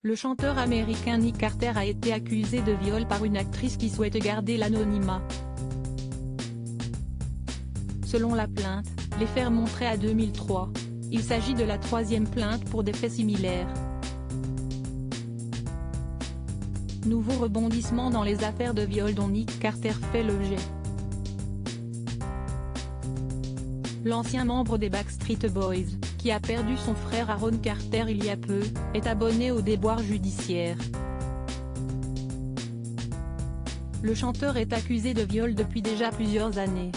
Le chanteur américain Nick Carter a été accusé de viol par une actrice qui souhaite garder l'anonymat. Selon la plainte, les faits remonteraient à 2003. Il s'agit de la troisième plainte pour des faits similaires. Nouveau rebondissement dans les affaires de viol dont Nick Carter fait l'objet. L'ancien membre des Backstreet Boys, qui a perdu son frère Aaron Carter il y a peu, est abonné aux déboires judiciaires. Le chanteur est accusé de viol depuis déjà plusieurs années.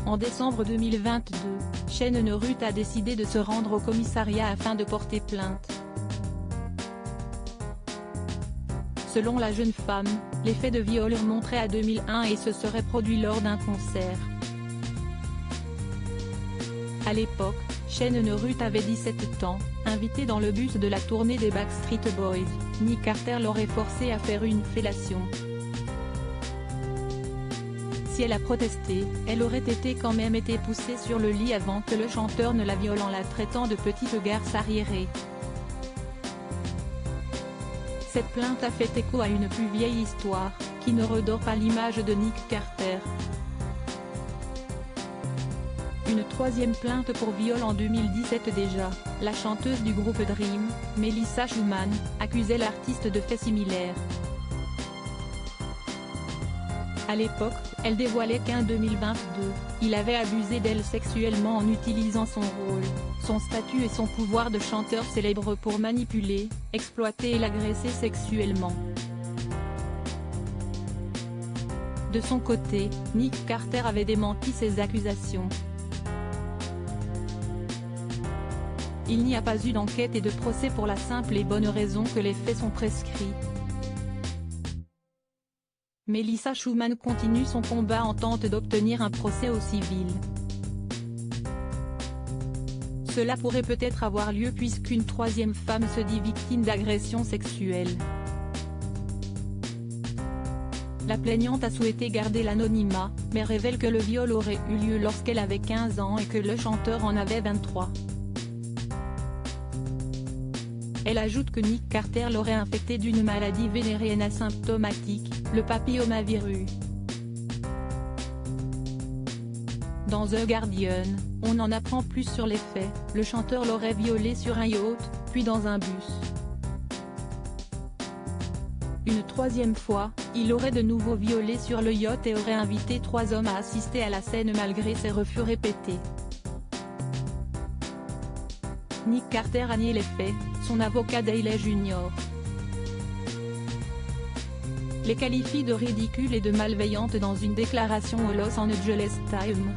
En décembre 2022, Shannon Ruth a décidé de se rendre au commissariat afin de porter plainte. Selon la jeune femme, les faits de viol remonteraient à 2001 et se seraient produits lors d'un concert. À l'époque, Shannon Ruth avait 17 ans, invitée dans le bus de la tournée des Backstreet Boys, Nick Carter l'aurait forcée à faire une fellation. Si elle a protesté, elle aurait quand même été poussée sur le lit avant que le chanteur ne la viole en la traitant de petite garce arriérée. Cette plainte a fait écho à une plus vieille histoire, qui ne redore pas l'image de Nick Carter. Une troisième plainte pour viol en 2017 déjà, la chanteuse du groupe Dream, Melissa Schumann, accusait l'artiste de faits similaires. À l'époque, elle dévoilait qu'en 2022, il avait abusé d'elle sexuellement en utilisant son rôle, son statut et son pouvoir de chanteur célèbre pour manipuler, exploiter et l'agresser sexuellement. De son côté, Nick Carter avait démenti ces accusations. Il n'y a pas eu d'enquête et de procès pour la simple et bonne raison que les faits sont prescrits. Melissa Schumann continue son combat en tente d'obtenir un procès au civil. Cela pourrait peut-être avoir lieu puisqu'une troisième femme se dit victime d'agression sexuelle. La plaignante a souhaité garder l'anonymat, mais révèle que le viol aurait eu lieu lorsqu'elle avait 15 ans et que le chanteur en avait 23. Elle ajoute que Nick Carter l'aurait infecté d'une maladie vénérienne asymptomatique, le papillomavirus. Dans The Guardian, on en apprend plus sur les faits, le chanteur l'aurait violée sur un yacht, puis dans un bus. Une troisième fois, il aurait de nouveau violé sur le yacht et aurait invité 3 hommes à assister à la scène malgré ses refus répétés. Nick Carter a nié les faits, son avocat Daley Jr. les qualifie de ridicules et de malveillantes dans une déclaration au Los Angeles Times.